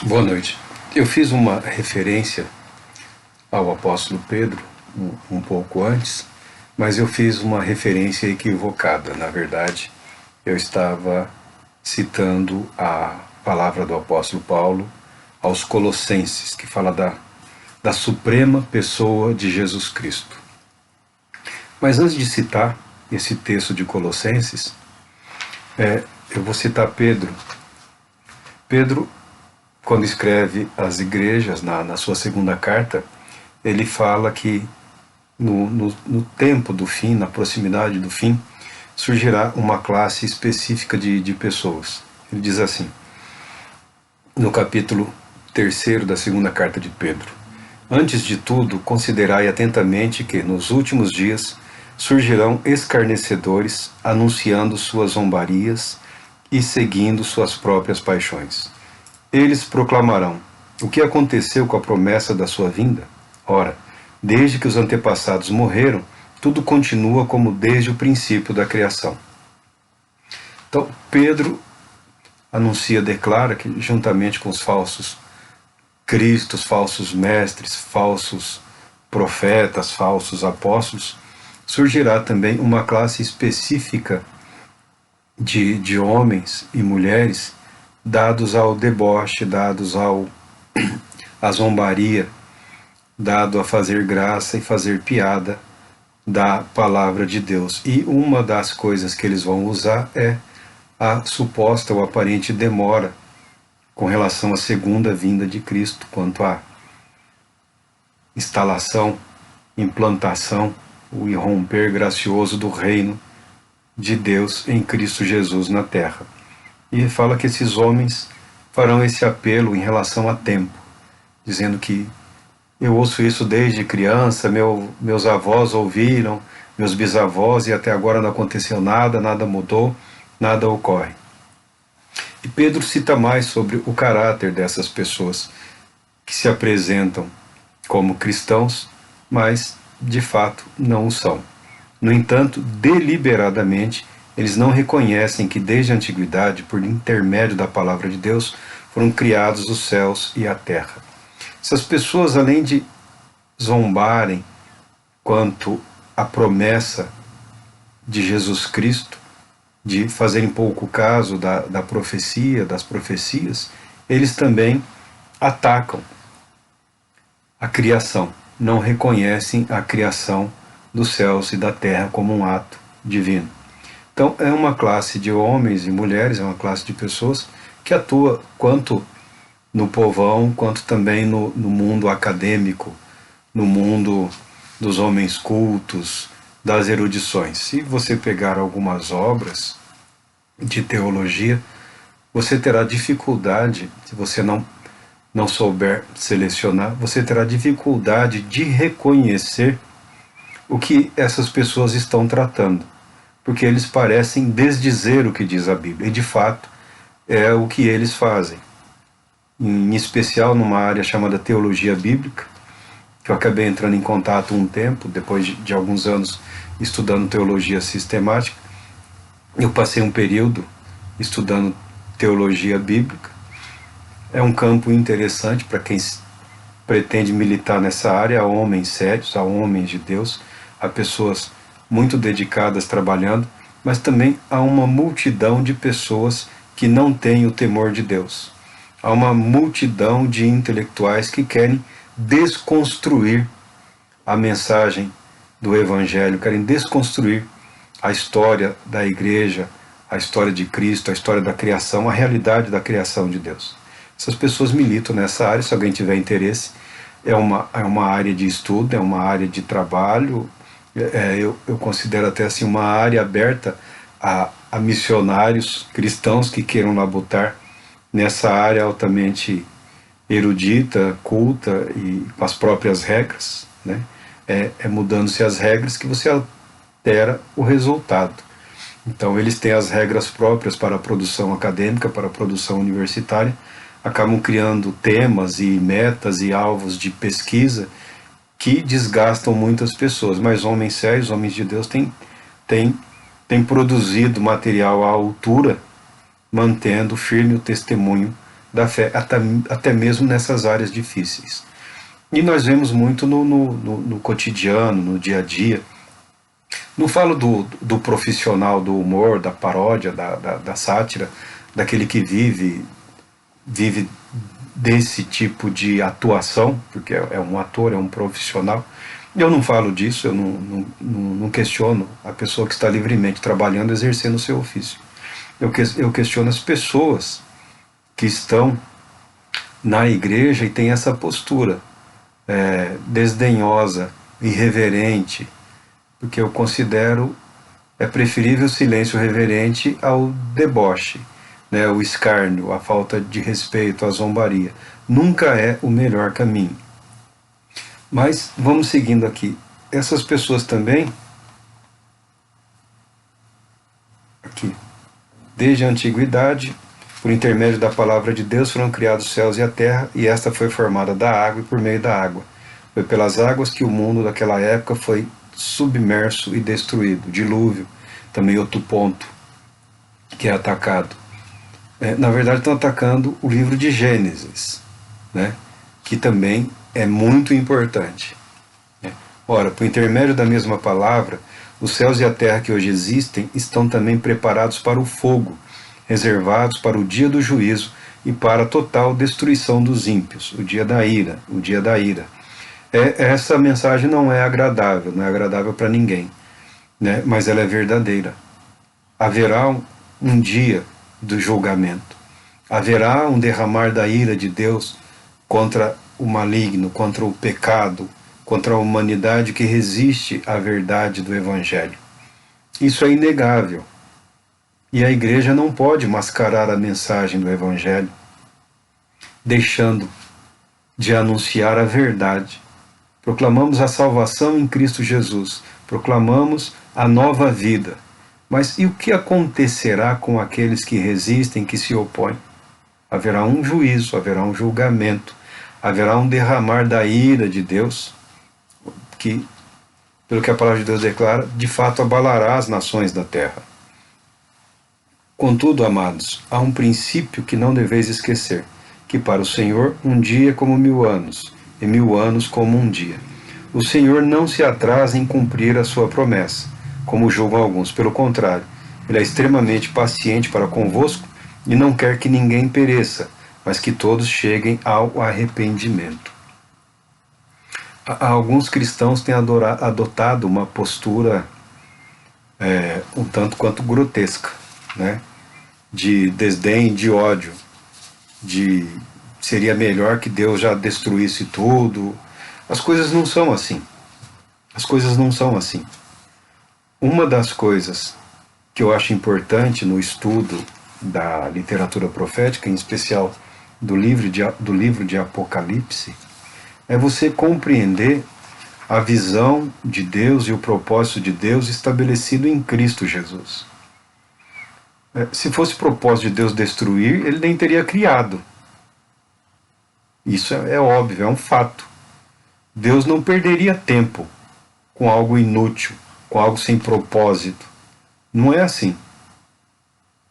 Boa noite. Eu fiz uma referência ao apóstolo Pedro um pouco antes, mas eu fiz uma referência equivocada. Na verdade, eu estava citando a palavra do apóstolo Paulo aos Colossenses, que fala da suprema pessoa de Jesus Cristo. Mas antes de citar esse texto de Colossenses, eu vou citar Pedro. Pedro, quando escreve às igrejas, na sua segunda carta, ele fala que no tempo do fim, na proximidade do fim, surgirá uma classe específica de pessoas. Ele diz assim, no capítulo 3º da segunda carta de Pedro: Antes de tudo, considerai atentamente que, nos últimos dias, surgirão escarnecedores, anunciando suas zombarias e seguindo suas próprias paixões. Eles proclamarão: o que aconteceu com a promessa da sua vinda? Ora, desde que os antepassados morreram, tudo continua como desde o princípio da criação. Então, Pedro declara que, juntamente com os falsos cristos, falsos mestres, falsos profetas, falsos apóstolos, surgirá também uma classe específica de homens e mulheres dados ao deboche, dados à zombaria, dado a fazer graça e fazer piada da palavra de Deus. E uma das coisas que eles vão usar é a suposta ou aparente demora com relação à segunda vinda de Cristo, quanto à instalação, implantação, o irromper gracioso do reino de Deus em Cristo Jesus na terra. E fala que esses homens farão esse apelo em relação a tempo, dizendo que eu ouço isso desde criança, meus avós ouviram, meus bisavós, e até agora não aconteceu nada, nada mudou, nada ocorre. E Pedro cita mais sobre o caráter dessas pessoas que se apresentam como cristãos, mas de fato não o são. No entanto, deliberadamente, eles não reconhecem que desde a antiguidade, por intermédio da palavra de Deus, foram criados os céus e a terra. Essas pessoas, além de zombarem quanto à promessa de Jesus Cristo, de fazerem pouco caso da profecia, das profecias, eles também atacam a criação, não reconhecem a criação dos céus e da terra como um ato divino. Então é uma classe de homens e mulheres, é uma classe de pessoas que atua quanto no povão, quanto também no mundo acadêmico, no mundo dos homens cultos, das erudições. Se você pegar algumas obras de teologia, você terá dificuldade, se você não souber selecionar, você terá dificuldade de reconhecer o que essas pessoas estão tratando, porque eles parecem desdizer o que diz a Bíblia, e de fato é o que eles fazem, em especial numa área chamada teologia bíblica, que eu acabei entrando em contato um tempo, depois de alguns anos estudando teologia sistemática. Eu passei um período estudando teologia bíblica. É um campo interessante para quem pretende militar nessa área, há homens sérios, há homens de Deus, há pessoas muito dedicadas trabalhando, mas também há uma multidão de pessoas que não têm o temor de Deus. Há uma multidão de intelectuais que querem desconstruir a mensagem do Evangelho, querem desconstruir a história da igreja, a história de Cristo, a história da criação, a realidade da criação de Deus. Essas pessoas militam nessa área, se alguém tiver interesse, é uma área de estudo, é uma área de trabalho, eu considero até assim uma área aberta a missionários cristãos que queiram labutar nessa área altamente erudita, culta e com as próprias regras, né? Mudando-se as regras que você altera o resultado. Então eles têm as regras próprias para a produção acadêmica, para a produção universitária, acabam criando temas e metas e alvos de pesquisa que desgastam muitas pessoas, mas homens sérios, homens de Deus, têm produzido material à altura, mantendo firme o testemunho da fé, até mesmo nessas áreas difíceis. E nós vemos muito no cotidiano, no dia a dia. Não falo do profissional do humor, da paródia, da sátira, daquele que vive desse tipo de atuação, porque é um ator, é um profissional. Eu não falo disso, eu não questiono a pessoa que está livremente trabalhando, exercendo o seu ofício. Eu questiono as pessoas que estão na igreja e têm essa postura desdenhosa, irreverente, porque eu considero preferível o silêncio reverente ao deboche, né, o escárnio, a falta de respeito, a zombaria. Nunca é o melhor caminho. Mas vamos seguindo aqui. Essas pessoas também, aqui, desde a antiguidade, por intermédio da palavra de Deus foram criados os céus e a terra, e esta foi formada da água e por meio da água. Foi pelas águas que o mundo daquela época foi submerso e destruído. Dilúvio, também outro ponto que é atacado. Na verdade estão atacando o livro de Gênesis, né, que também é muito importante. Ora, por intermédio da mesma palavra, os céus e a terra que hoje existem estão também preparados para o fogo, reservados para o dia do juízo e para a total destruição dos ímpios, o dia da ira, o dia da ira. Essa mensagem não é agradável para ninguém, né? Mas ela é verdadeira. Haverá um dia do julgamento. Haverá um derramar da ira de Deus contra o maligno, contra o pecado, contra a humanidade que resiste à verdade do Evangelho. Isso é inegável. E a igreja não pode mascarar a mensagem do Evangelho, deixando de anunciar a verdade. Proclamamos a salvação em Cristo Jesus, proclamamos a nova vida. Mas e o que acontecerá com aqueles que resistem, que se opõem? Haverá um juízo, haverá um julgamento, haverá um derramar da ira de Deus, que, pelo que a palavra de Deus declara, de fato abalará as nações da terra. Contudo, amados, há um princípio que não deveis esquecer, que para o Senhor um dia é como 1000 anos, e 1000 anos como um dia. O Senhor não se atrasa em cumprir a sua promessa, como julgam alguns. Pelo contrário, Ele é extremamente paciente para convosco e não quer que ninguém pereça, mas que todos cheguem ao arrependimento. Alguns cristãos têm adotado uma postura um tanto quanto grotesca, né? De desdém, de ódio, de seria melhor que Deus já destruísse tudo. As coisas não são assim. As coisas não são assim. Uma das coisas que eu acho importante no estudo da literatura profética, em especial do livro de Apocalipse, é você compreender a visão de Deus e o propósito de Deus estabelecido em Cristo Jesus. Se fosse propósito de Deus destruir, Ele nem teria criado. Isso é óbvio, é um fato. Deus não perderia tempo com algo inútil, com algo sem propósito. Não é assim.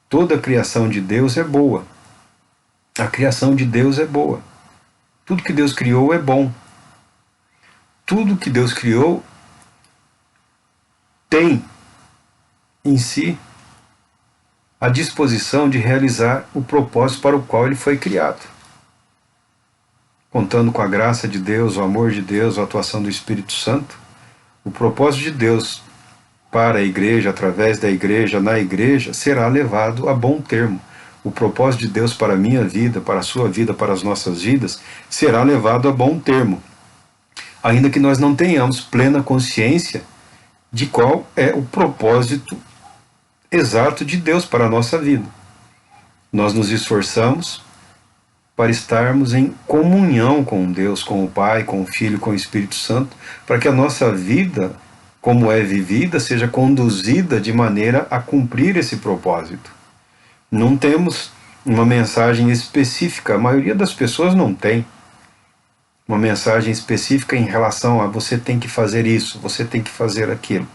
Toda a criação de Deus é boa. A criação de Deus é boa. Tudo que Deus criou é bom. Tudo que Deus criou tem em si a disposição de realizar o propósito para o qual ele foi criado. Contando com a graça de Deus, o amor de Deus, a atuação do Espírito Santo, o propósito de Deus para a igreja, através da igreja, na igreja, será levado a bom termo. O propósito de Deus para a minha vida, para a sua vida, para as nossas vidas, será levado a bom termo. Ainda que nós não tenhamos plena consciência de qual é o propósito exato de Deus para a nossa vida. Nós nos esforçamos para estarmos em comunhão com Deus, com o Pai, com o Filho, com o Espírito Santo, para que a nossa vida, como é vivida, seja conduzida de maneira a cumprir esse propósito. Não temos uma mensagem específica, a maioria das pessoas não tem uma mensagem específica em relação a você tem que fazer isso, você tem que fazer aquilo.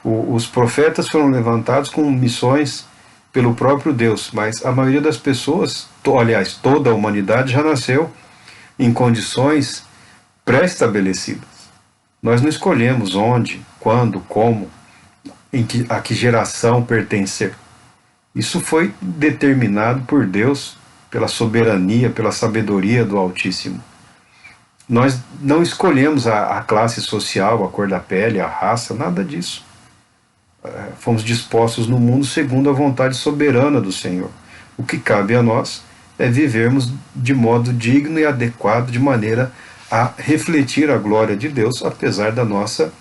Os profetas foram levantados com missões pelo próprio Deus, mas a maioria das pessoas, aliás, toda a humanidade já nasceu em condições pré-estabelecidas. Nós não escolhemos onde, quando, como, a que geração pertencer. Isso foi determinado por Deus, pela soberania, pela sabedoria do Altíssimo. Nós não escolhemos a classe social, a cor da pele, a raça, nada disso. Fomos dispostos no mundo segundo a vontade soberana do Senhor. O que cabe a nós é vivermos de modo digno e adequado, de maneira a refletir a glória de Deus, apesar da nossa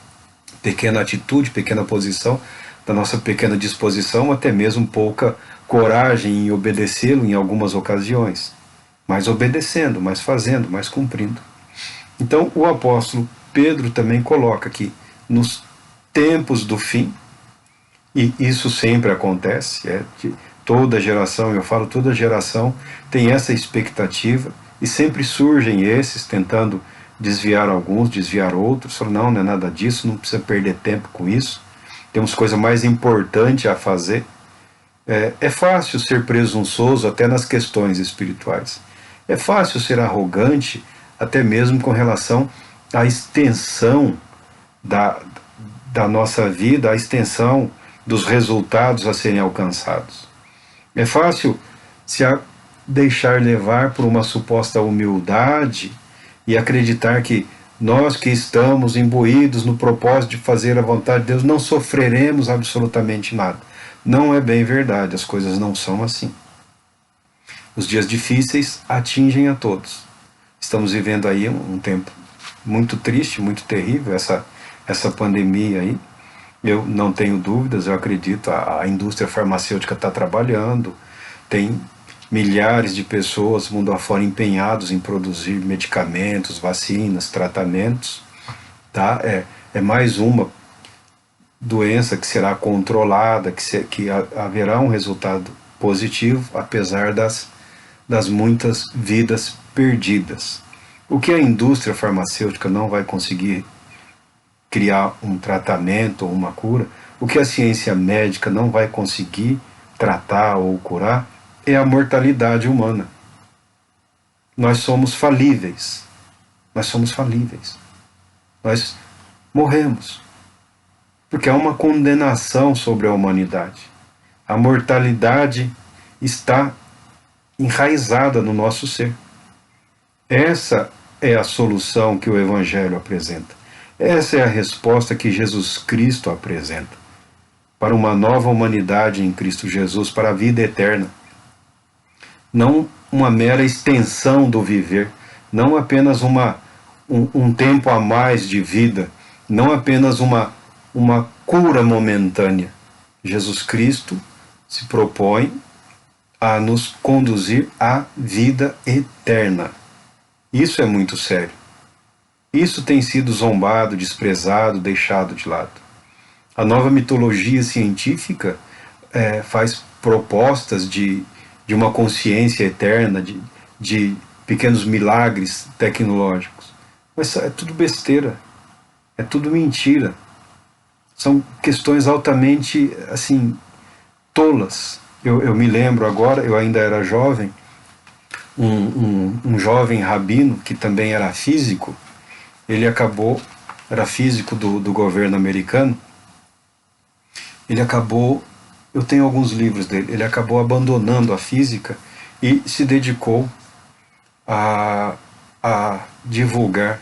pequena atitude, pequena posição, da nossa pequena disposição, até mesmo pouca coragem em obedecê-lo em algumas ocasiões. Mas obedecendo, mas fazendo, mas cumprindo. Então o apóstolo Pedro também coloca que nos tempos do fim, e isso sempre acontece, toda geração, eu falo toda geração, tem essa expectativa, e sempre surgem esses tentando desviar alguns, desviar outros, falam, não, não é nada disso, não precisa perder tempo com isso, temos coisa mais importante a fazer. É fácil ser presunçoso até nas questões espirituais. É fácil ser arrogante até mesmo com relação à extensão da nossa vida, à extensão dos resultados a serem alcançados. É fácil se deixar levar por uma suposta humildade e acreditar que nós que estamos imbuídos no propósito de fazer a vontade de Deus não sofreremos absolutamente nada. Não é bem verdade, as coisas não são assim. Os dias difíceis atingem a todos. Estamos vivendo aí um tempo muito triste, muito terrível, essa pandemia aí. Eu não tenho dúvidas, eu acredito, a indústria farmacêutica está trabalhando, tem milhares de pessoas mundo afora empenhados em produzir medicamentos, vacinas, tratamentos. Tá? É mais uma doença que será controlada, que haverá um resultado positivo, apesar das muitas vidas perdidas. O que a indústria farmacêutica não vai conseguir criar um tratamento ou uma cura, o que a ciência médica não vai conseguir tratar ou curar, é a mortalidade humana. Nós somos falíveis. Nós somos falíveis. Nós morremos. Porque há uma condenação sobre a humanidade. A mortalidade está enraizada no nosso ser. Essa é a solução que o Evangelho apresenta. Essa é a resposta que Jesus Cristo apresenta para uma nova humanidade em Cristo Jesus, para a vida eterna. Não uma mera extensão do viver, não apenas um tempo a mais de vida, não apenas uma cura momentânea. Jesus Cristo se propõe a nos conduzir à vida eterna. Isso é muito sério. Isso tem sido zombado, desprezado, deixado de lado. A nova mitologia científica faz propostas de uma consciência eterna, de pequenos milagres tecnológicos. Mas é tudo besteira, é tudo mentira. São questões altamente, assim, tolas. Eu me lembro agora, eu ainda era jovem, um jovem rabino, que também era físico, era físico do governo americano, eu tenho alguns livros dele, ele acabou abandonando a física e se dedicou a divulgar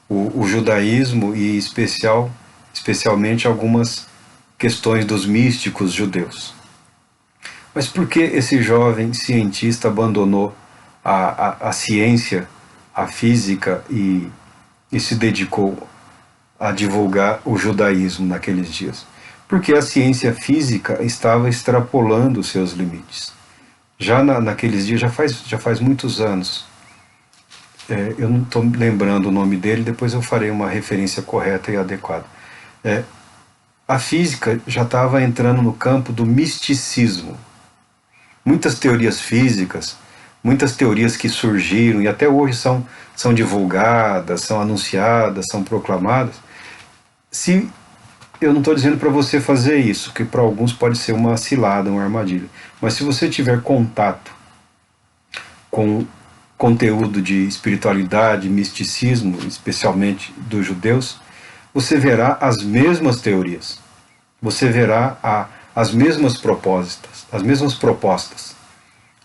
o judaísmo e especialmente algumas questões dos místicos judeus. Mas por que esse jovem cientista abandonou a ciência, a física e se dedicou a divulgar o judaísmo naqueles dias? Porque a ciência física estava extrapolando os seus limites. Já naqueles dias, já faz muitos anos, eu não estou lembrando o nome dele, depois eu farei uma referência correta e adequada. A física já estava entrando no campo do misticismo. Muitas teorias físicas, muitas teorias que surgiram e até hoje são divulgadas, são anunciadas, são proclamadas, se eu não estou dizendo para você fazer isso, que para alguns pode ser uma cilada, uma armadilha. Mas se você tiver contato com conteúdo de espiritualidade, misticismo, especialmente dos judeus, você verá as mesmas teorias. Você verá as mesmas propostas, as mesmas propostas.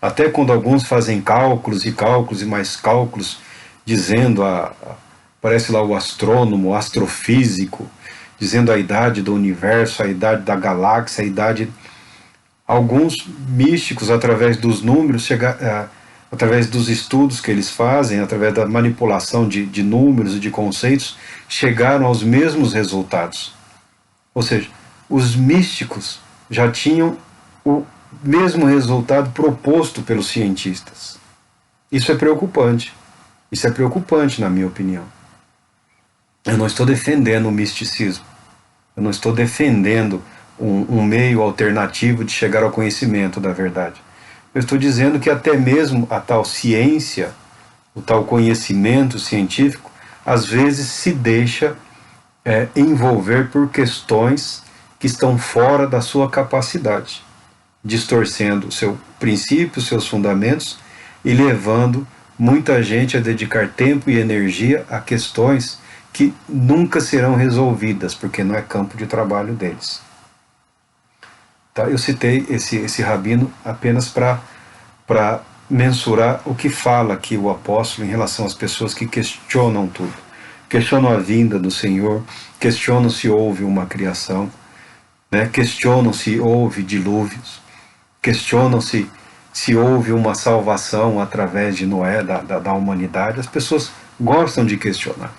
Até quando alguns fazem cálculos e cálculos e mais cálculos, dizendo, parece lá o astrônomo, o astrofísico, dizendo a idade do universo, a idade da galáxia, a idade... Alguns místicos, através dos números, através dos estudos que eles fazem, através da manipulação de números e de conceitos, chegaram aos mesmos resultados. Ou seja, os místicos já tinham o mesmo resultado proposto pelos cientistas. Isso é preocupante. Isso é preocupante, na minha opinião. Eu não estou defendendo o misticismo. Eu não estou defendendo um meio alternativo de chegar ao conhecimento da verdade. Eu estou dizendo que até mesmo a tal ciência, o tal conhecimento científico, às vezes se deixa envolver por questões que estão fora da sua capacidade, distorcendo o seu princípio, seus fundamentos e levando muita gente a dedicar tempo e energia a questões que nunca serão resolvidas, porque não é campo de trabalho deles. Tá? Eu citei esse rabino apenas para mensurar o que fala aqui o apóstolo em relação às pessoas que questionam tudo. Questionam a vinda do Senhor, questionam se houve uma criação, né? Questionam se houve dilúvios, questionam se houve uma salvação através de Noé, da humanidade. As pessoas gostam de questionar.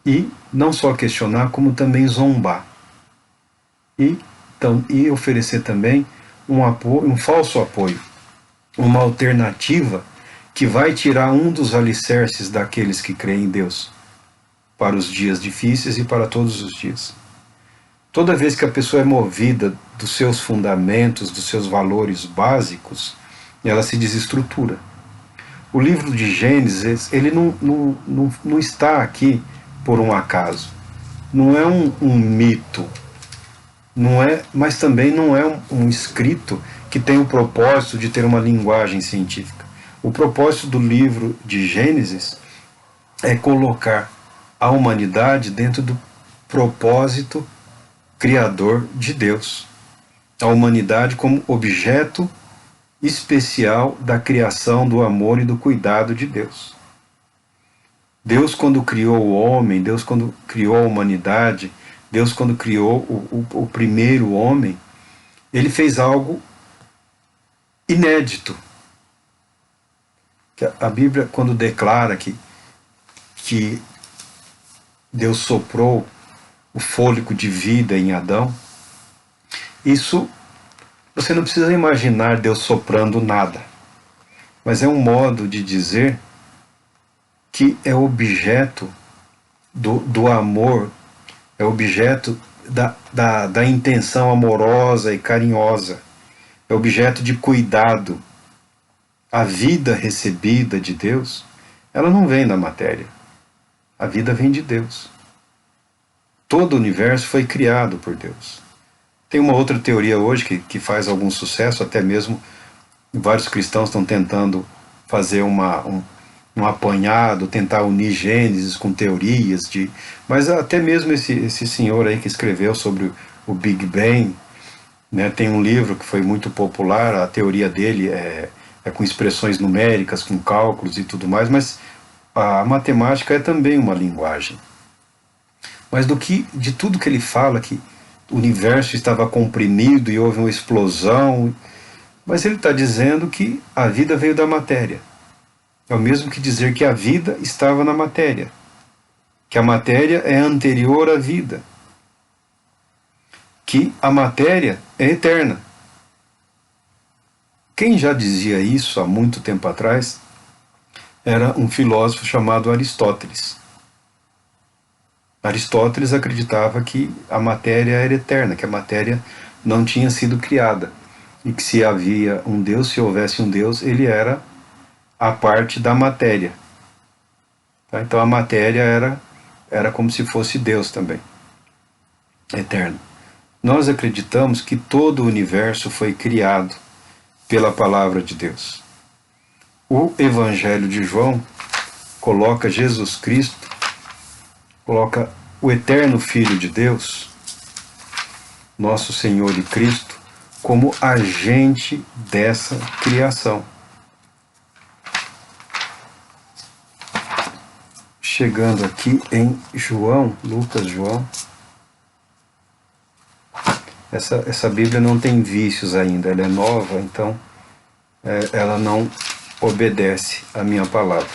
E não só questionar, como também zombar. E oferecer também um falso apoio, uma alternativa que vai tirar um dos alicerces daqueles que creem em Deus para os dias difíceis e para todos os dias. Toda vez que a pessoa é movida dos seus fundamentos, dos seus valores básicos, ela se desestrutura. O livro de Gênesis, ele não está aqui por um acaso. Não é um mito, não é, mas também não é um escrito que tem o propósito de ter uma linguagem científica. O propósito do livro de Gênesis é colocar a humanidade dentro do propósito criador de Deus. A humanidade como objeto especial da criação, do amor e do cuidado de Deus. Deus, quando criou o homem, Deus, quando criou a humanidade, Deus, quando criou o primeiro homem, ele fez algo inédito. A Bíblia, quando declara que Deus soprou o fôlego de vida em Adão, isso você não precisa imaginar Deus soprando nada, mas é um modo de dizer que é objeto do amor, é objeto da intenção amorosa e carinhosa, é objeto de cuidado. A vida recebida de Deus, ela não vem da matéria, a vida vem de Deus. Todo o universo foi criado por Deus. Tem uma outra teoria hoje que faz algum sucesso, até mesmo vários cristãos estão tentando fazer um apanhado, tentar unir Gênesis com teorias mas até mesmo esse senhor aí que escreveu sobre o Big Bang, né, tem um livro que foi muito popular, a teoria dele é com expressões numéricas, com cálculos e tudo mais, mas a matemática é também uma linguagem. Mas de tudo que ele fala, que o universo estava comprimido e houve uma explosão, mas ele está dizendo que a vida veio da matéria. É o mesmo que dizer que a vida estava na matéria, que a matéria é anterior à vida, que a matéria é eterna. Quem já dizia isso há muito tempo atrás era um filósofo chamado Aristóteles. Aristóteles acreditava que a matéria era eterna, que a matéria não tinha sido criada, e que se havia um Deus, se houvesse um Deus, ele era a parte da matéria. Tá? Então a matéria era como se fosse Deus também. eterno. Nós acreditamos que todo o universo foi criado pela palavra de Deus. O Evangelho de João coloca Jesus Cristo, coloca o eterno Filho de Deus, nosso Senhor e Cristo, como agente dessa criação. Chegando aqui em João, Lucas, João. Essa Bíblia não tem vícios ainda, ela é nova, então ela não obedece à minha palavra.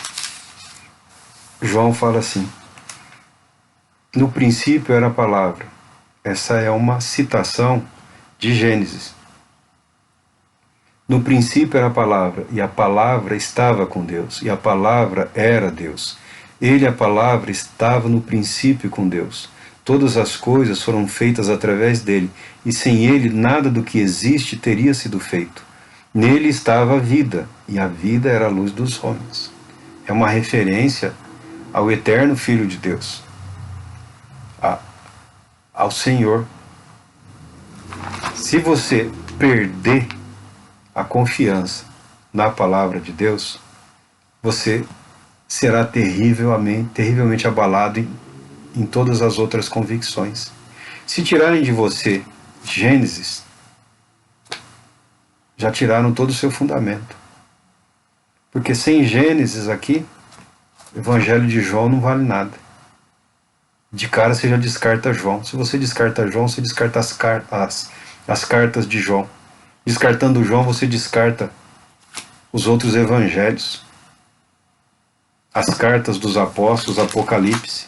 João fala assim: no princípio era a palavra. Essa é uma citação de Gênesis. No princípio era a palavra, e a palavra estava com Deus, e a palavra era Deus. Ele, a palavra, estava no princípio com Deus. Todas as coisas foram feitas através dele, e sem ele nada do que existe teria sido feito. Nele estava a vida, e a vida era a luz dos homens. É uma referência ao eterno Filho de Deus, ao Senhor. Se você perder a confiança na palavra de Deus, você será terrivelmente abalado em todas as outras convicções. Se tirarem de você Gênesis, já tiraram todo o seu fundamento. Porque sem Gênesis aqui, o Evangelho de João não vale nada. De cara você já descarta João. Se você descarta João, você descarta as cartas de João. Descartando João, você descarta os outros evangelhos, as cartas dos apóstolos, Apocalipse.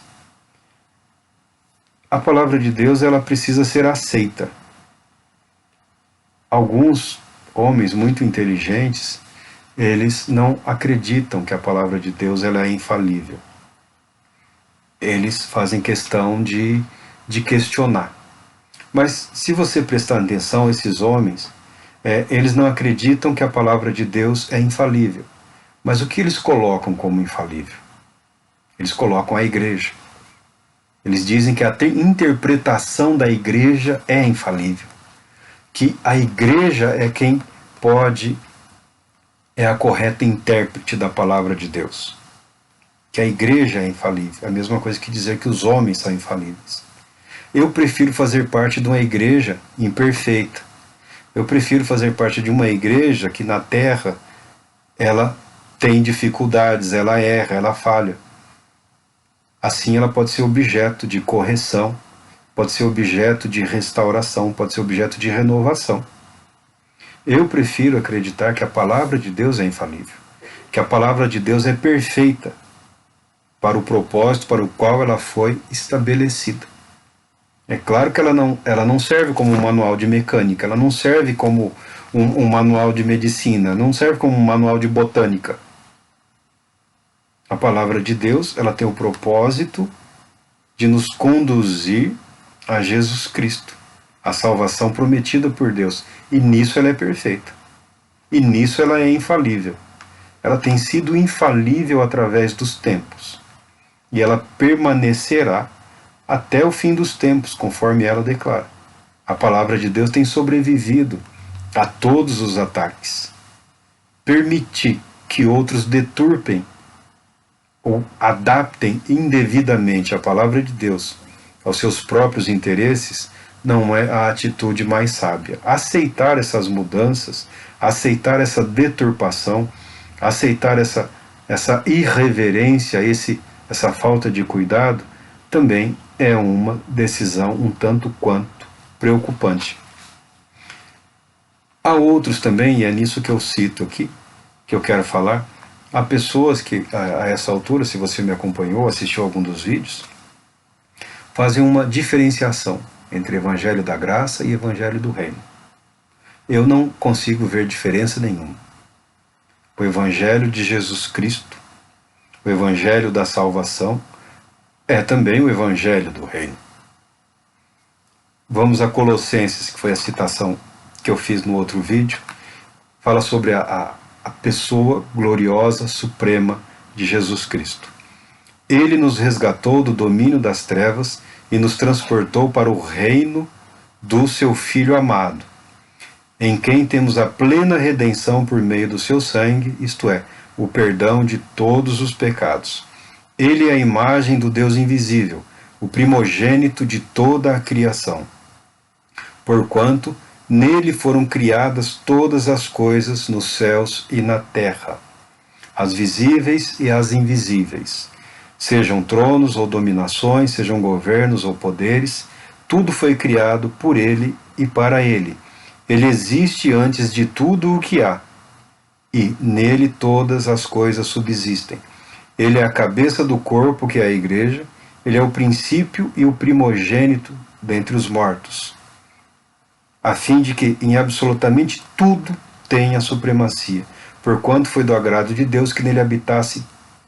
A palavra de Deus, ela precisa ser aceita. Alguns homens muito inteligentes, eles não acreditam que a palavra de Deus ela é infalível. Eles fazem questão de questionar. Mas se você prestar atenção a esses homens, eles não acreditam que a palavra de Deus é infalível. Mas o que eles colocam como infalível? Eles colocam a igreja. Eles dizem que a interpretação da igreja é infalível. Que a igreja é quem é a correta intérprete da palavra de Deus. Que a igreja é infalível. É a mesma coisa que dizer que os homens são infalíveis. Eu prefiro fazer parte de uma igreja imperfeita. Eu prefiro fazer parte de uma igreja que na terra ela tem dificuldades, ela erra, ela falha. Assim ela pode ser objeto de correção, pode ser objeto de restauração, pode ser objeto de renovação. Eu prefiro acreditar que a palavra de Deus é infalível, que a palavra de Deus é perfeita para o propósito para o qual ela foi estabelecida. É claro que ela não serve como um manual de mecânica, ela não serve como um manual de medicina, não serve como um manual de botânica. A palavra de Deus, ela tem o propósito de nos conduzir a Jesus Cristo, a salvação prometida por Deus. E nisso ela é perfeita. E nisso ela é infalível. Ela tem sido infalível através dos tempos. E ela permanecerá até o fim dos tempos, conforme ela declara. A palavra de Deus tem sobrevivido a todos os ataques. Permitir que outros deturpem ou adaptem indevidamente a palavra de Deus aos seus próprios interesses não é a atitude mais sábia. Aceitar essas mudanças, aceitar essa deturpação, aceitar essa irreverência, essa falta de cuidado, também é uma decisão um tanto quanto preocupante. Há outros também, e é nisso que eu cito aqui, que eu quero falar. Há pessoas que, a essa altura, se você me acompanhou, assistiu algum dos vídeos, fazem uma diferenciação entre Evangelho da Graça e Evangelho do Reino. Eu não consigo ver diferença nenhuma. O Evangelho de Jesus Cristo, o Evangelho da salvação, é também o Evangelho do Reino. Vamos a Colossenses, que foi a citação que eu fiz no outro vídeo, fala sobre a pessoa gloriosa, suprema de Jesus Cristo. Ele nos resgatou do domínio das trevas e nos transportou para o reino do seu Filho amado, em quem temos a plena redenção por meio do seu sangue, isto é, o perdão de todos os pecados. Ele é a imagem do Deus invisível, o primogênito de toda a criação. Porquanto nele foram criadas todas as coisas nos céus e na terra, as visíveis e as invisíveis, sejam tronos ou dominações, sejam governos ou poderes, tudo foi criado por ele e para ele. Ele existe antes de tudo o que há, e nele todas as coisas subsistem. Ele é a cabeça do corpo, que é a igreja, ele é o princípio e o primogênito dentre os mortos, a fim de que em absolutamente tudo tenha supremacia, porquanto foi do agrado de Deus que nele habitasse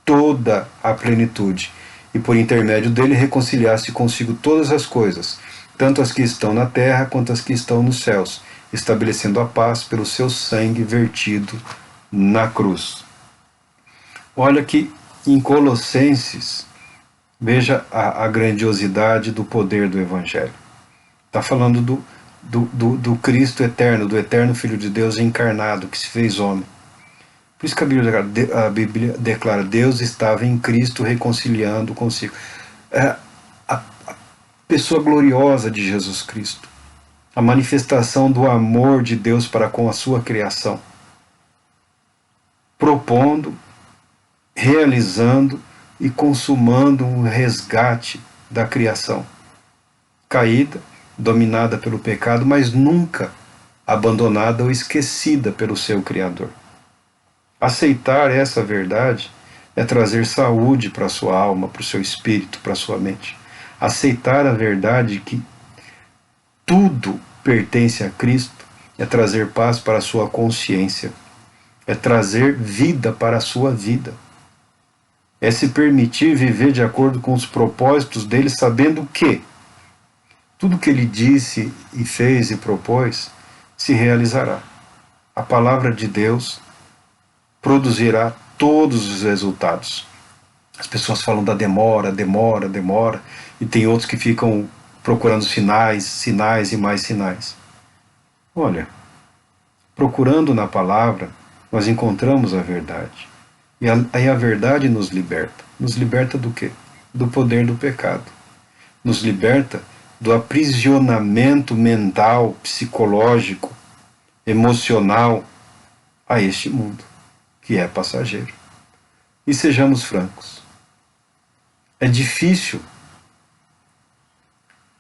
toda a plenitude, e por intermédio dele reconciliasse consigo todas as coisas, tanto as que estão na terra quanto as que estão nos céus, estabelecendo a paz pelo seu sangue vertido na cruz. Olha que em Colossenses, veja a grandiosidade do poder do Evangelho. Está falando do Cristo eterno, do eterno Filho de Deus encarnado, que se fez homem. Por isso que a Bíblia declara, Deus estava em Cristo reconciliando consigo. A pessoa gloriosa de Jesus Cristo, a manifestação do amor de Deus para com a sua criação, propondo, realizando e consumando um resgate da criação caída, dominada pelo pecado, mas nunca abandonada ou esquecida pelo seu Criador. Aceitar essa verdade é trazer saúde para a sua alma, para o seu espírito, para a sua mente. Aceitar a verdade que tudo pertence a Cristo é trazer paz para a sua consciência, é trazer vida para a sua vida, é se permitir viver de acordo com os propósitos dele, sabendo que tudo que ele disse e fez e propôs se realizará. A palavra de Deus produzirá todos os resultados. As pessoas falam da demora, e tem outros que ficam procurando sinais e mais sinais. Olha, procurando na palavra, nós encontramos a verdade. E aí a verdade nos liberta. Nos liberta do quê? Do poder do pecado. Nos liberta do aprisionamento mental, psicológico, emocional a este mundo, que é passageiro. E sejamos francos, é difícil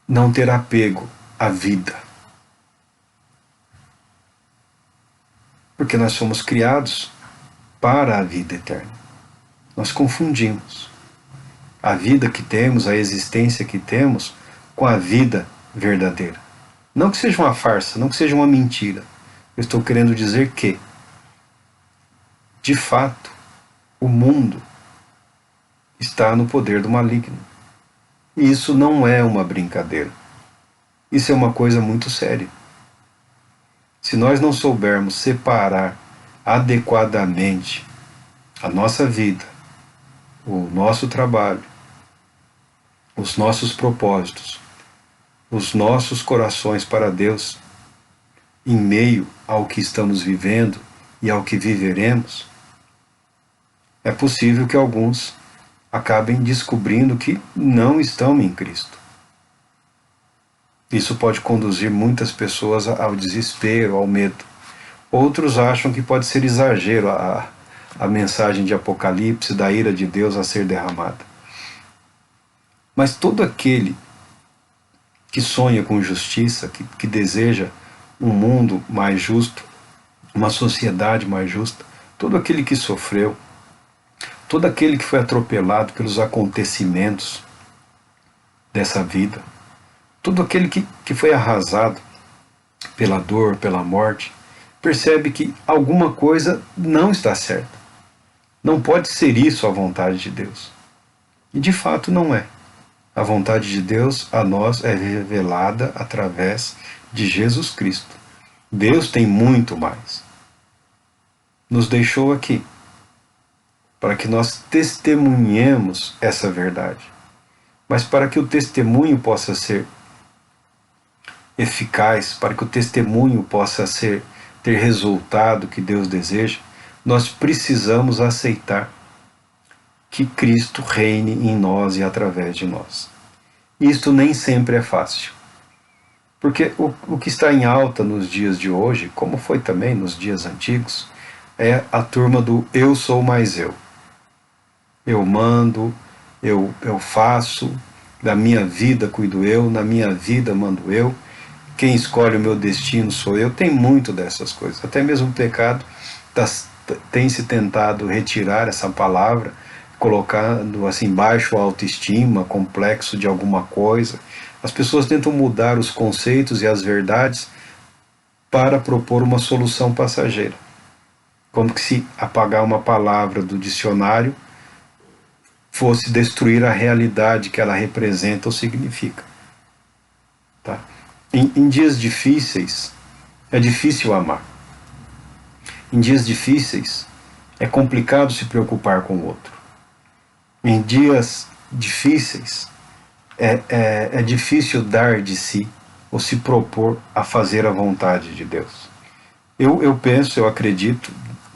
não ter apego à vida, porque nós somos criados para a vida eterna. Nós confundimos a vida que temos, a existência que temos, com a vida verdadeira. Não que seja uma farsa, não que seja uma mentira. Eu estou querendo dizer que, de fato, o mundo está no poder do maligno. E isso não é uma brincadeira. Isso é uma coisa muito séria. Se nós não soubermos separar adequadamente a nossa vida, o nosso trabalho, os nossos propósitos, os nossos corações para Deus, em meio ao que estamos vivendo e ao que viveremos, é possível que alguns acabem descobrindo que não estão em Cristo. Isso pode conduzir muitas pessoas ao desespero, ao medo. Outros acham que pode ser exagero a mensagem de Apocalipse, da ira de Deus a ser derramada. Mas todo aquele que sonha com justiça, que deseja um mundo mais justo, uma sociedade mais justa, todo aquele que sofreu, todo aquele que foi atropelado pelos acontecimentos dessa vida, todo aquele que foi arrasado pela dor, pela morte, percebe que alguma coisa não está certa. Não pode ser isso a vontade de Deus. E de fato não é. A vontade de Deus a nós é revelada através de Jesus Cristo. Deus tem muito mais. Nos deixou aqui para que nós testemunhemos essa verdade. Mas para que o testemunho possa ser eficaz, para que o testemunho possa ter resultado que Deus deseja, nós precisamos aceitar que Cristo reine em nós e através de nós. Isto nem sempre é fácil. Porque o que está em alta nos dias de hoje, como foi também nos dias antigos, é a turma do eu sou mais eu. Eu mando, eu faço, da minha vida cuido eu, na minha vida mando eu, quem escolhe o meu destino sou eu. Tem muito dessas coisas. Até mesmo o pecado tem se tentado retirar essa palavra, colocando assim baixo a autoestima, complexo de alguma coisa. As pessoas tentam mudar os conceitos e as verdades para propor uma solução passageira. Como que se apagar uma palavra do dicionário fosse destruir a realidade que ela representa ou significa. Tá? Em dias difíceis, é difícil amar. Em dias difíceis, é complicado se preocupar com o outro. Em dias difíceis, é difícil dar de si ou se propor a fazer a vontade de Deus. Eu penso, eu acredito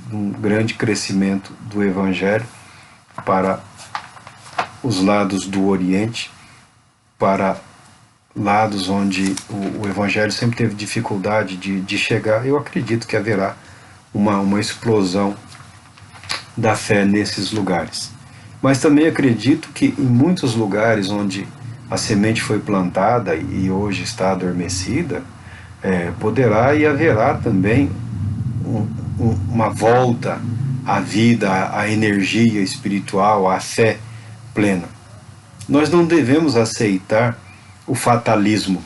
num grande crescimento do Evangelho para os lados do Oriente, para lados onde o Evangelho sempre teve dificuldade de chegar. Eu acredito que haverá uma explosão da fé nesses lugares. Mas também acredito que em muitos lugares onde a semente foi plantada e hoje está adormecida, poderá e haverá também uma volta à vida, à energia espiritual, à fé plena. Nós não devemos aceitar o fatalismo.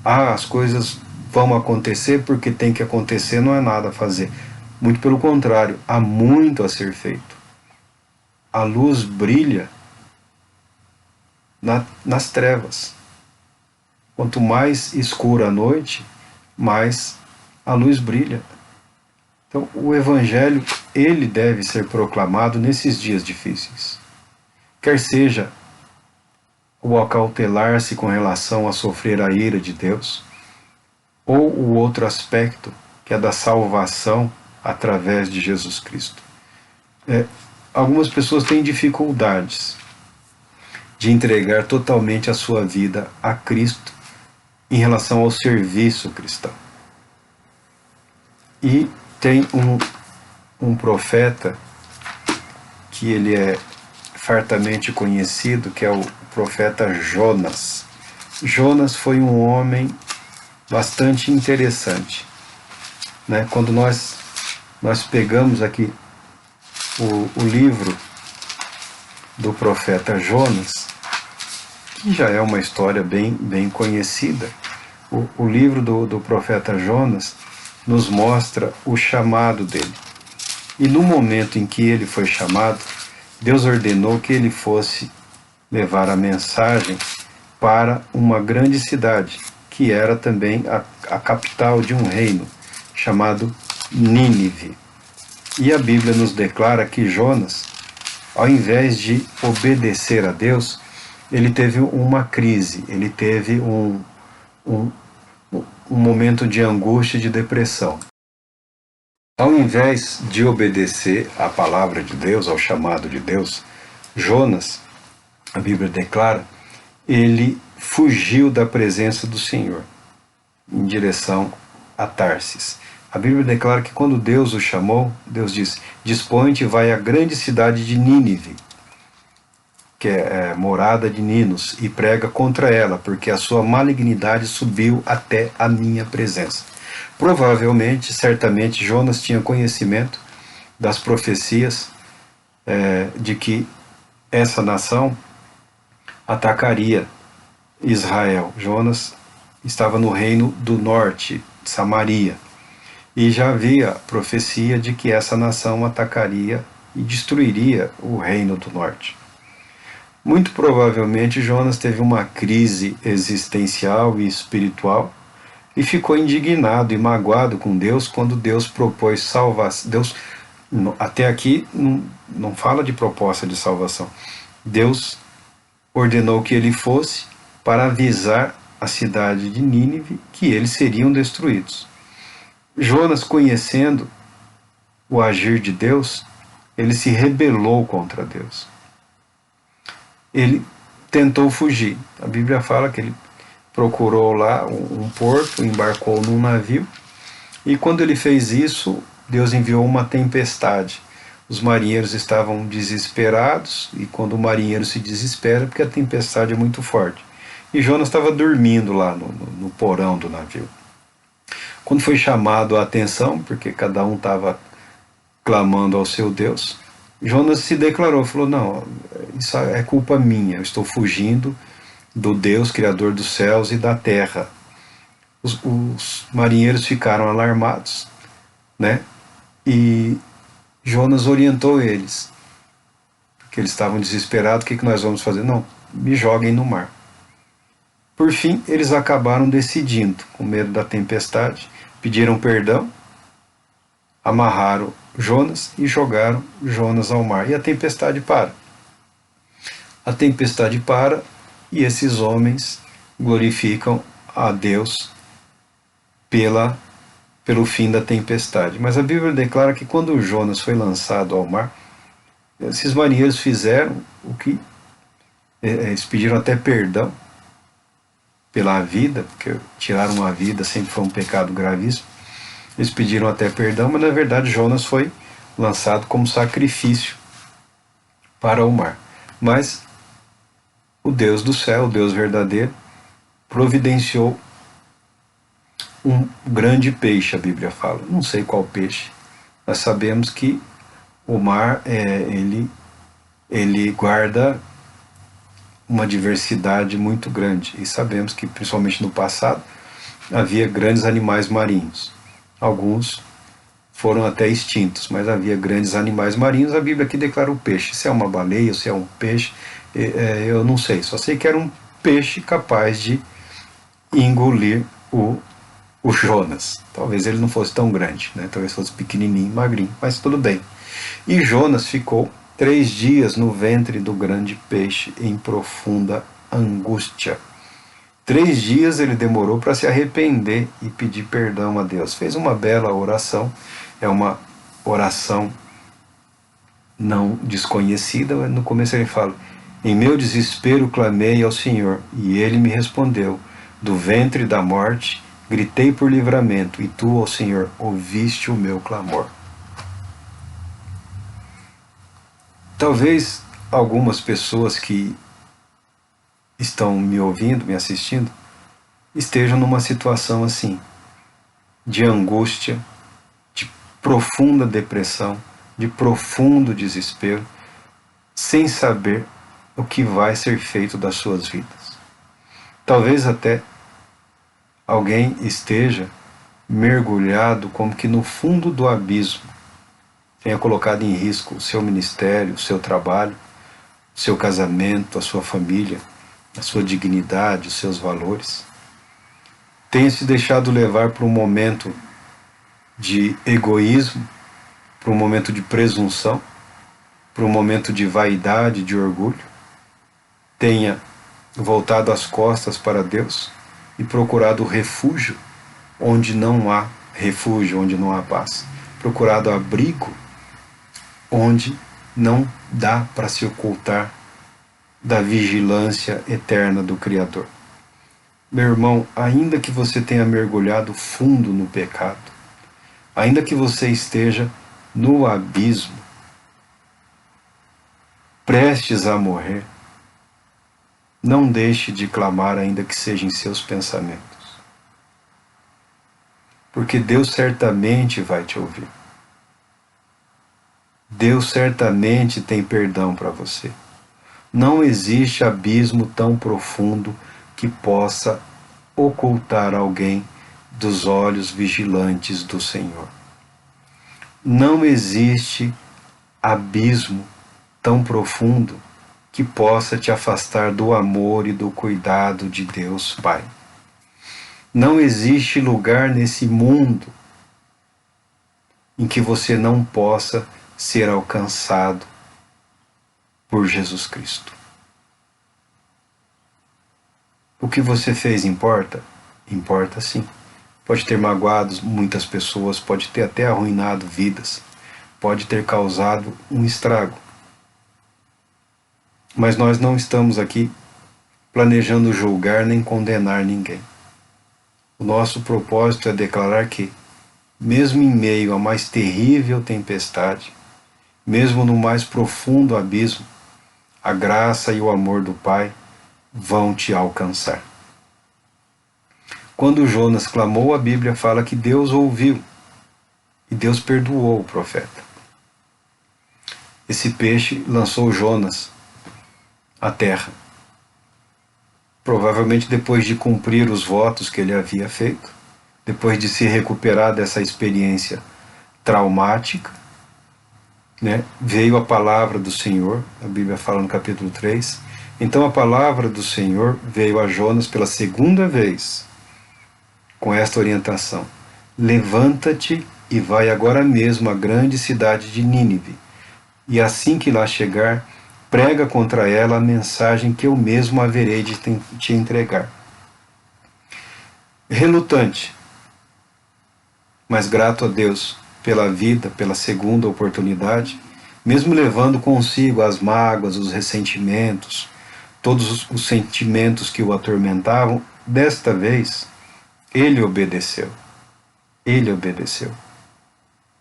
As coisas vão acontecer porque tem que acontecer, não é nada a fazer. Muito pelo contrário, há muito a ser feito. A luz brilha nas trevas. Quanto mais escura a noite, mais a luz brilha. Então, o Evangelho, ele deve ser proclamado nesses dias difíceis. Quer seja o acautelar-se com relação a sofrer a ira de Deus, ou o outro aspecto, que é da salvação através de Jesus Cristo. Algumas pessoas têm dificuldades de entregar totalmente a sua vida a Cristo em relação ao serviço cristão. E tem um profeta que ele é fartamente conhecido, que é o profeta Jonas. Jonas foi um homem bastante interessante, né? Quando nós pegamos aqui o livro do profeta Jonas, que já é uma história bem conhecida, o livro do profeta Jonas nos mostra o chamado dele. E no momento em que ele foi chamado, Deus ordenou que ele fosse levar a mensagem para uma grande cidade, que era também a capital de um reino, chamado Nínive. E a Bíblia nos declara que Jonas, ao invés de obedecer a Deus, ele teve uma crise, ele teve um momento de angústia e de depressão. Ao invés de obedecer à palavra de Deus, ao chamado de Deus, Jonas, a Bíblia declara, ele fugiu da presença do Senhor em direção a Tarsis. A Bíblia declara que quando Deus o chamou, Deus disse: dispõe-te e vai à grande cidade de Nínive, que é morada de Ninos, e prega contra ela, porque a sua malignidade subiu até a minha presença. Provavelmente, certamente, Jonas tinha conhecimento das profecias de que essa nação atacaria Israel. Jonas estava no reino do norte, Samaria, e já havia profecia de que essa nação atacaria e destruiria o reino do norte. Muito provavelmente Jonas teve uma crise existencial e espiritual e ficou indignado e magoado com Deus quando Deus propôs salvação. Deus, até aqui, não fala de proposta de salvação. Deus ordenou que ele fosse para avisar a cidade de Nínive que eles seriam destruídos. Jonas, conhecendo o agir de Deus, ele se rebelou contra Deus. Ele tentou fugir. A Bíblia fala que ele procurou lá um porto, embarcou num navio, e quando ele fez isso, Deus enviou uma tempestade. Os marinheiros estavam desesperados, e quando o marinheiro se desespera, porque a tempestade é muito forte. E Jonas estava dormindo lá no porão do navio. Quando foi chamado a atenção, porque cada um estava clamando ao seu Deus, Jonas se declarou, falou, não, isso é culpa minha, eu estou fugindo do Deus, Criador dos céus e da terra. Os marinheiros ficaram alarmados, né? E Jonas orientou eles, porque eles estavam desesperados, o que nós vamos fazer? Não, me joguem no mar. Por fim, eles acabaram decidindo, com medo da tempestade, pediram perdão, amarraram Jonas e jogaram Jonas ao mar. E a tempestade para. A tempestade para e esses homens glorificam a Deus pelo fim da tempestade. Mas a Bíblia declara que quando Jonas foi lançado ao mar, esses marinheiros fizeram o que eles pediram até perdão pela vida, porque tiraram a vida sempre foi um pecado gravíssimo. Eles pediram até perdão, mas na verdade Jonas foi lançado como sacrifício para o mar. Mas o Deus do céu, o Deus verdadeiro, providenciou um grande peixe, a Bíblia fala. Não sei qual peixe. Nós sabemos que o mar, ele guarda uma diversidade muito grande. E sabemos que, principalmente no passado, havia grandes animais marinhos. Alguns foram até extintos, mas havia grandes animais marinhos. A Bíblia aqui declara o peixe. Se é uma baleia, se é um peixe, eu não sei. Só sei que era um peixe capaz de engolir o Jonas. Talvez ele não fosse tão grande, né? Talvez fosse pequenininho, magrinho, mas tudo bem. E Jonas ficou 3 dias no ventre do grande peixe em profunda angústia. 3 dias ele demorou para se arrepender e pedir perdão a Deus. Fez uma bela oração, é uma oração não desconhecida. No começo ele fala, em meu desespero clamei ao Senhor, e ele me respondeu, do ventre da morte gritei por livramento, e tu, ó Senhor, ouviste o meu clamor. Talvez algumas pessoas que estão me ouvindo, me assistindo, estejam numa situação assim, de angústia, de profunda depressão, de profundo desespero, sem saber o que vai ser feito das suas vidas. Talvez até alguém esteja mergulhado como que no fundo do abismo, tenha colocado em risco o seu ministério, o seu trabalho, o seu casamento, a sua família, a sua dignidade, os seus valores. Tenha se deixado levar para um momento de egoísmo, para um momento de presunção, para um momento de vaidade, de orgulho. Tenha voltado as costas para Deus e procurado refúgio onde não há refúgio, onde não há paz. Procurado abrigo onde não dá para se ocultar da vigilância eterna do Criador. Meu irmão, ainda que você tenha mergulhado fundo no pecado, ainda que você esteja no abismo, prestes a morrer, não deixe de clamar, ainda que seja em seus pensamentos. Porque Deus certamente vai te ouvir. Deus certamente tem perdão para você. Não existe abismo tão profundo que possa ocultar alguém dos olhos vigilantes do Senhor. Não existe abismo tão profundo que possa te afastar do amor e do cuidado de Deus Pai. Não existe lugar nesse mundo em que você não possa ser alcançado por Jesus Cristo. O que você fez importa? Importa sim. Pode ter magoado muitas pessoas, pode ter até arruinado vidas, pode ter causado um estrago. Mas nós não estamos aqui planejando julgar nem condenar ninguém. O nosso propósito é declarar que, mesmo em meio à mais terrível tempestade, mesmo no mais profundo abismo, a graça e o amor do Pai vão te alcançar. Quando Jonas clamou, a Bíblia fala que Deus ouviu e Deus perdoou o profeta. Esse peixe lançou Jonas à terra. Provavelmente depois de cumprir os votos que ele havia feito, depois de se recuperar dessa experiência traumática, né, veio a palavra do Senhor, a Bíblia fala no capítulo 3. Então a palavra do Senhor veio a Jonas pela segunda vez, com esta orientação: levanta-te e vai agora mesmo à grande cidade de Nínive, e assim que lá chegar, prega contra ela a mensagem que eu mesmo haverei de te entregar. Relutante, mas grato a Deus pela vida, pela segunda oportunidade, mesmo levando consigo as mágoas, os ressentimentos, todos os sentimentos que o atormentavam, desta vez ele obedeceu. Ele obedeceu.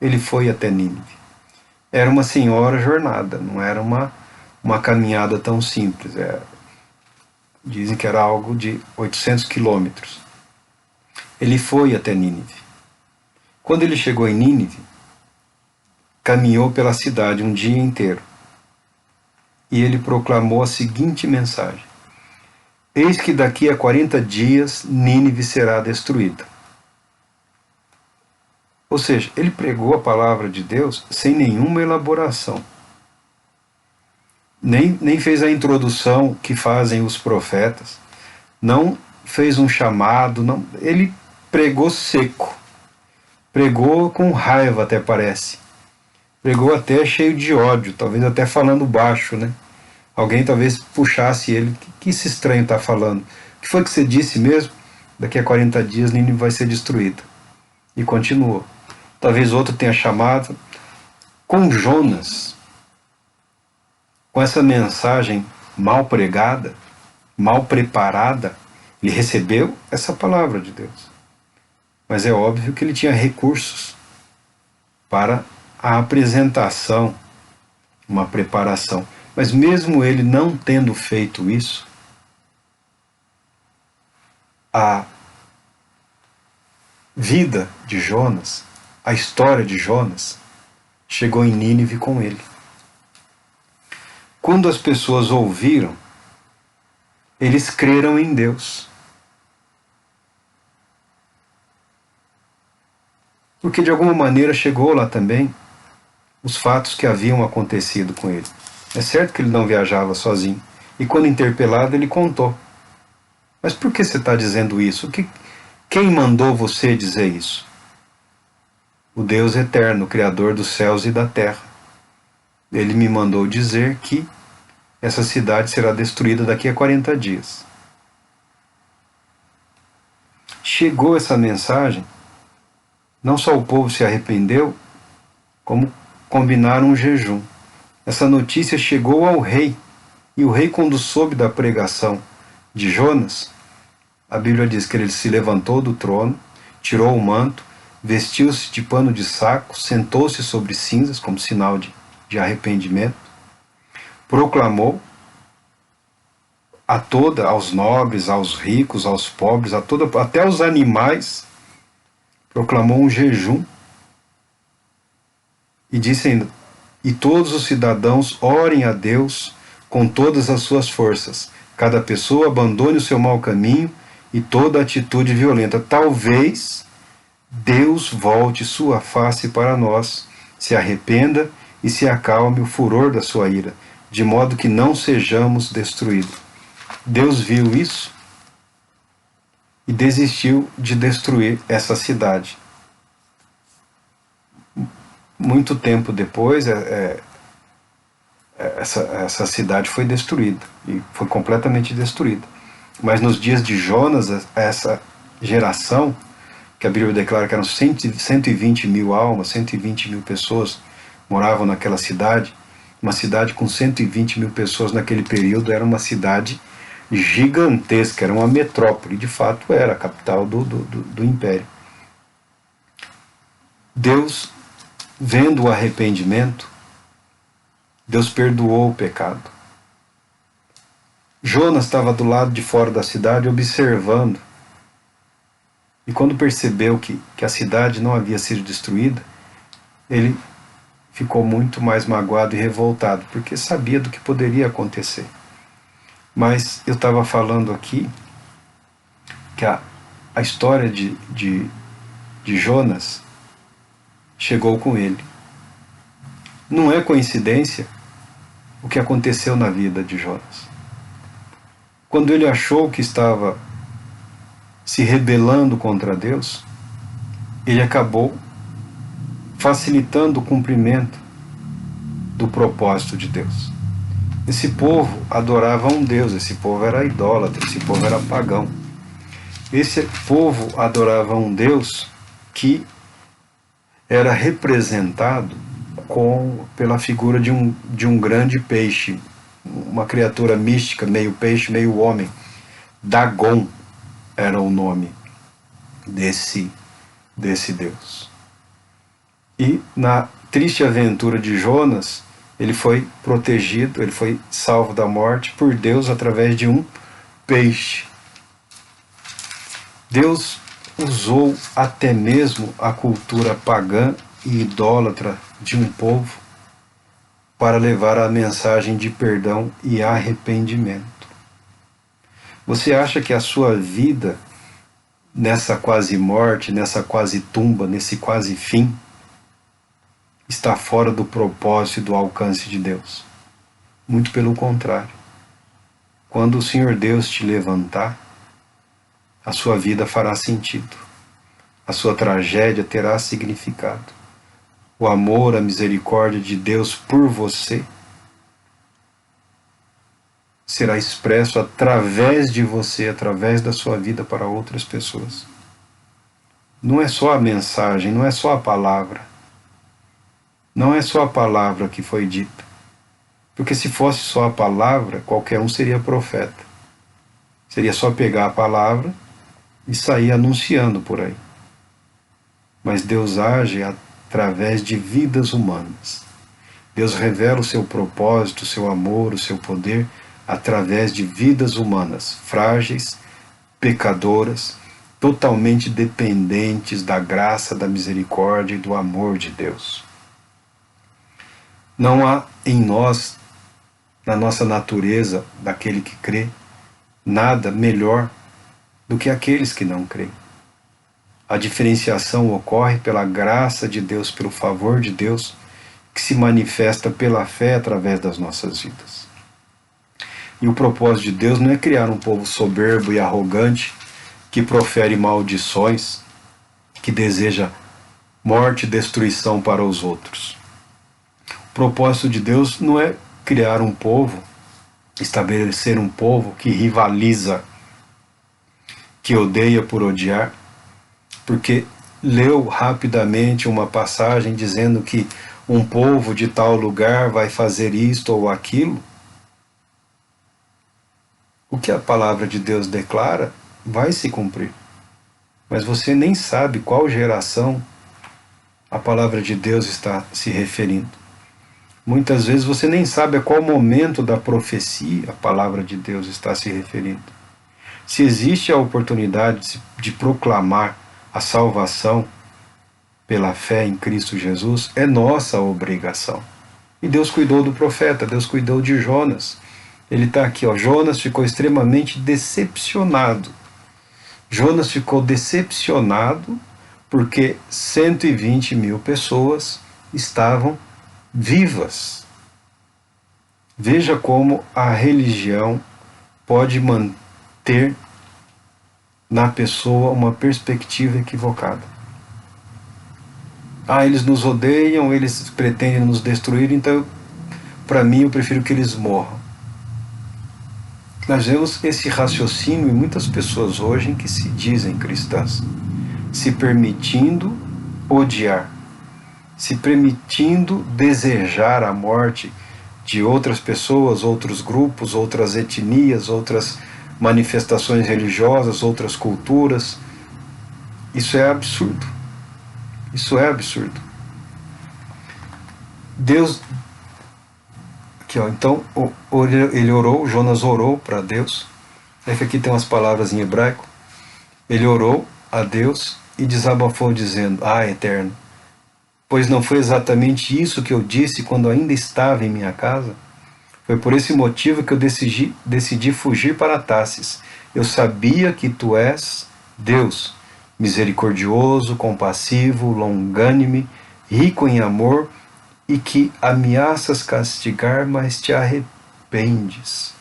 Ele foi até Nínive. Era uma senhora jornada, não era uma caminhada tão simples. Dizem que era algo de 800 quilômetros. Ele foi até Nínive. Quando ele chegou em Nínive, caminhou pela cidade um dia inteiro. E ele proclamou a seguinte mensagem: eis que daqui a 40 dias Nínive será destruída. Ou seja, ele pregou a palavra de Deus sem nenhuma elaboração. Nem fez a introdução que fazem os profetas. Não fez um chamado. Não, ele pregou seco. Pregou com raiva, até parece. Pregou até cheio de ódio, talvez até falando baixo, né? Alguém talvez puxasse ele. O que esse estranho está falando? O que foi que você disse mesmo? Daqui a 40 dias Nínive vai ser destruída. E continuou. Talvez outro tenha chamado. Com Jonas, com essa mensagem mal pregada, mal preparada, ele recebeu essa palavra de Deus. Mas é óbvio que ele tinha recursos para a apresentação, uma preparação. Mas mesmo ele não tendo feito isso, a vida de Jonas, a história de Jonas, chegou em Nínive com ele. Quando as pessoas ouviram, eles creram em Deus. Porque de alguma maneira chegou lá também os fatos que haviam acontecido com ele. É certo que ele não viajava sozinho. E quando interpelado, ele contou. Mas por que você está dizendo isso? Quem mandou você dizer isso? O Deus eterno, Criador dos céus e da terra. Ele me mandou dizer que essa cidade será destruída daqui a 40 dias. Chegou essa mensagem, não só o povo se arrependeu, como combinaram um jejum. Essa notícia chegou ao rei, e o rei, quando soube da pregação de Jonas, a Bíblia diz que ele se levantou do trono, tirou o manto, vestiu-se de pano de saco, sentou-se sobre cinzas, como sinal de arrependimento, proclamou aos nobres, aos ricos, aos pobres, até aos animais, proclamou um jejum, e disse ainda: e todos os cidadãos orem a Deus com todas as suas forças. Cada pessoa abandone o seu mau caminho e toda atitude violenta. Talvez Deus volte sua face para nós, se arrependa e se acalme o furor da sua ira, de modo que não sejamos destruídos. Deus viu isso e desistiu de destruir essa cidade. Muito tempo depois, essa cidade foi destruída, e foi completamente destruída. Mas nos dias de Jonas, essa geração, que a Bíblia declara que eram 120 mil almas, 120 mil pessoas moravam naquela cidade, uma cidade com 120 mil pessoas naquele período era uma cidade gigantesca, era uma metrópole, de fato era a capital do império. Deus, vendo o arrependimento, Deus perdoou o pecado. Jonas estava do lado de fora da cidade observando. E quando percebeu que a cidade não havia sido destruída, ele ficou muito mais magoado e revoltado, porque sabia do que poderia acontecer. Mas eu estava falando aqui que a história de Jonas chegou com ele. Não é coincidência o que aconteceu na vida de Jonas. Quando ele achou que estava se rebelando contra Deus, ele acabou facilitando o cumprimento do propósito de Deus. Esse povo adorava um Deus, esse povo era idólatra, esse povo era pagão. Esse povo adorava um Deus que era representado pela figura de um grande peixe, uma criatura mística, meio peixe, meio homem. Dagon era o nome desse Deus. E na triste aventura de Jonas, ele foi protegido, ele foi salvo da morte por Deus através de um peixe. Deus usou até mesmo a cultura pagã e idólatra de um povo para levar a mensagem de perdão e arrependimento. Você acha que a sua vida, nessa quase morte, nessa quase tumba, nesse quase fim, está fora do propósito e do alcance de Deus? Muito pelo contrário. Quando o Senhor Deus te levantar, a sua vida fará sentido. A sua tragédia terá significado. O amor, a misericórdia de Deus por você será expresso através de você, através da sua vida para outras pessoas. Não é só a mensagem, não é só a palavra. Não é só a palavra que foi dita. Porque se fosse só a palavra, qualquer um seria profeta. Seria só pegar a palavra e sair anunciando por aí. Mas Deus age através de vidas humanas. Deus revela o seu propósito, o seu amor, o seu poder através de vidas humanas, frágeis, pecadoras, totalmente dependentes da graça, da misericórdia e do amor de Deus. Não há em nós, na nossa natureza, daquele que crê, nada melhor do que aqueles que não creem. A diferenciação ocorre pela graça de Deus, pelo favor de Deus, que se manifesta pela fé através das nossas vidas. E o propósito de Deus não é criar um povo soberbo e arrogante, que profere maldições, que deseja morte e destruição para os outros. O propósito de Deus não é criar um povo, estabelecer um povo que rivaliza, que odeia por odiar, porque leu rapidamente uma passagem dizendo que um povo de tal lugar vai fazer isto ou aquilo. O que a palavra de Deus declara vai se cumprir. Mas você nem sabe qual geração a palavra de Deus está se referindo. Muitas vezes você nem sabe a qual momento da profecia a palavra de Deus está se referindo. Se existe a oportunidade de proclamar a salvação pela fé em Cristo Jesus, é nossa obrigação. E Deus cuidou do profeta, Deus cuidou de Jonas. Ele está aqui, ó. Jonas ficou extremamente decepcionado. Jonas ficou decepcionado porque 120 mil pessoas estavam vivas. Veja como a religião pode manter na pessoa uma perspectiva equivocada. Eles nos odeiam, eles pretendem nos destruir, então para mim eu prefiro que eles morram. nós vemos esse raciocínio em muitas pessoas hoje em que se dizem cristãs, se permitindo odiar, se permitindo desejar a morte de outras pessoas, outros grupos, outras etnias, outras manifestações religiosas, outras culturas. Isso é absurdo. Isso é absurdo. Deus, aqui ó, então ele orou, Jonas orou para Deus. É que aqui tem umas palavras em hebraico. Ele orou a Deus e desabafou dizendo: Ah, Eterno, pois não foi exatamente isso que eu disse quando ainda estava em minha casa? Foi por esse motivo que eu decidi fugir para Tarsis. Eu sabia que tu és Deus, misericordioso, compassivo, longânime, rico em amor, e que ameaças castigar, mas te arrependes.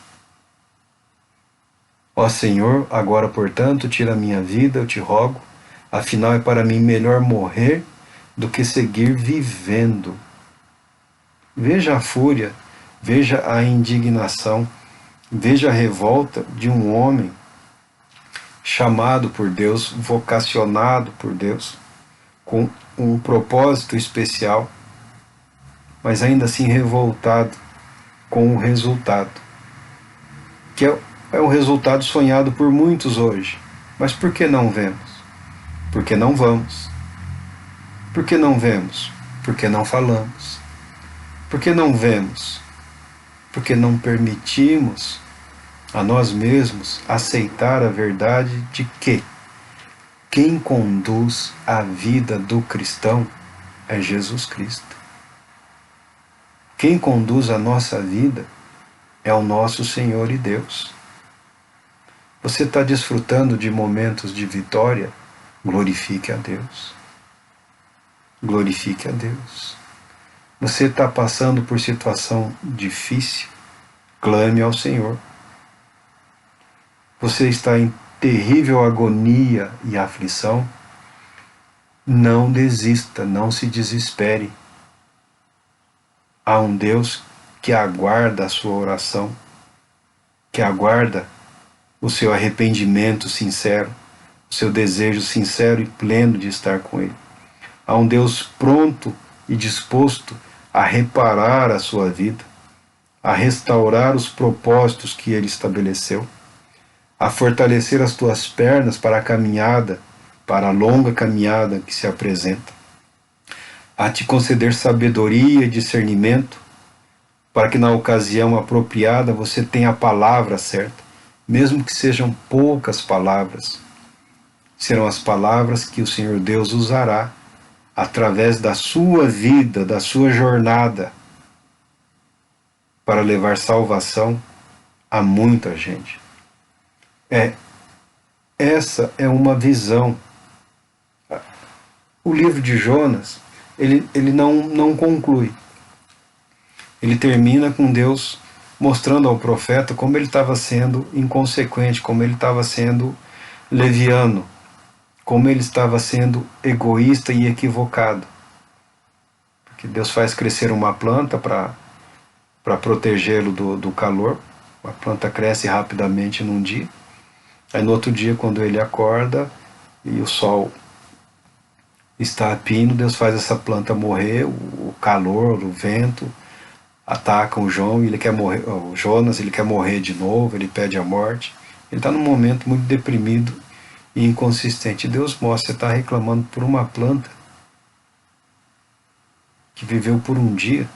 Ó Senhor, agora, portanto, tira a minha vida, eu te rogo, afinal é para mim melhor morrer do que seguir vivendo. Veja a fúria, veja a indignação, veja a revolta de um homem chamado por Deus, vocacionado por Deus, com um propósito especial, mas ainda assim revoltado com o resultado, que é um resultado sonhado por muitos hoje. Mas por que não vemos? Porque não vamos. Por que não vemos? Porque não falamos. Por que não vemos? Porque não permitimos a nós mesmos aceitar a verdade de que quem conduz a vida do cristão é Jesus Cristo. Quem conduz a nossa vida é o nosso Senhor e Deus. Você está desfrutando de momentos de vitória? Glorifique a Deus. Glorifique a Deus. Você está passando por situação difícil? Clame ao Senhor. Você está em terrível agonia e aflição? Não desista, não se desespere. Há um Deus que aguarda a sua oração, que aguarda o seu arrependimento sincero, o seu desejo sincero e pleno de estar com Ele. Há um Deus pronto e disposto a reparar a sua vida, a restaurar os propósitos que Ele estabeleceu, a fortalecer as tuas pernas para a caminhada, para a longa caminhada que se apresenta, a te conceder sabedoria e discernimento, para que na ocasião apropriada você tenha a palavra certa, mesmo que sejam poucas palavras. Serão as palavras que o Senhor Deus usará através da sua vida, da sua jornada, para levar salvação a muita gente. Essa é uma visão. O livro de Jonas, ele não conclui. Ele termina com Deus mostrando ao profeta como ele estava sendo inconsequente, como ele estava sendo leviano, como ele estava sendo egoísta e equivocado. Porque Deus faz crescer uma planta para protegê-lo do calor. A planta cresce rapidamente num dia. Aí no outro dia, quando ele acorda e o sol está a pino, Deus faz essa planta morrer, o calor, o vento atacam o João e ele quer morrer, o Jonas, ele quer morrer de novo, ele pede a morte. Ele está num momento muito deprimido e inconsistente. Deus mostra, você está reclamando por uma planta que viveu por um dia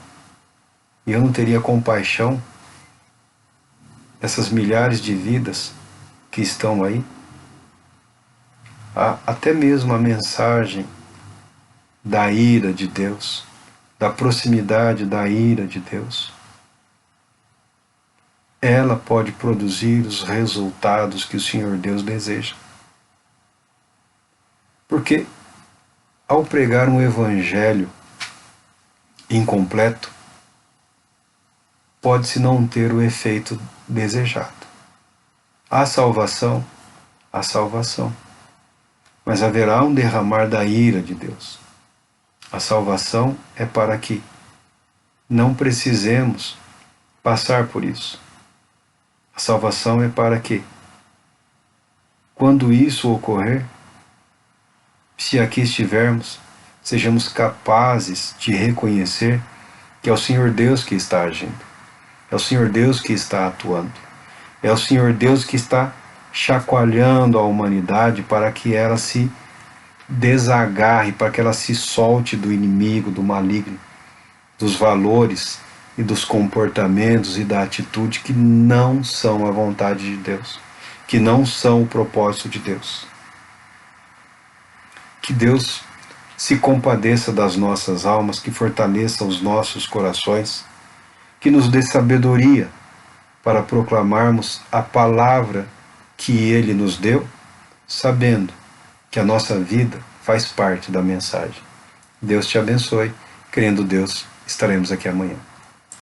e eu não teria compaixão dessas milhares de vidas que estão aí. Até mesmo a mensagem da ira de Deus, da proximidade da ira de Deus, ela pode produzir os resultados que o Senhor Deus deseja. Porque ao pregar um evangelho incompleto, pode-se não ter o efeito desejado. Há salvação, mas haverá um derramar da ira de Deus. A salvação é para que não precisemos passar por isso. A salvação é para que, quando isso ocorrer, se aqui estivermos, sejamos capazes de reconhecer que é o Senhor Deus que está agindo, é o Senhor Deus que está atuando, é o Senhor Deus que está chacoalhando a humanidade para que ela se desagarre, para que ela se solte do inimigo, do maligno, dos valores e dos comportamentos e da atitude que não são a vontade de Deus, que não são o propósito de Deus. Que Deus se compadeça das nossas almas, que fortaleça os nossos corações, que nos dê sabedoria para proclamarmos a palavra que Ele nos deu, sabendo que a nossa vida faz parte da mensagem. Deus te abençoe. Crendo Deus, estaremos aqui amanhã.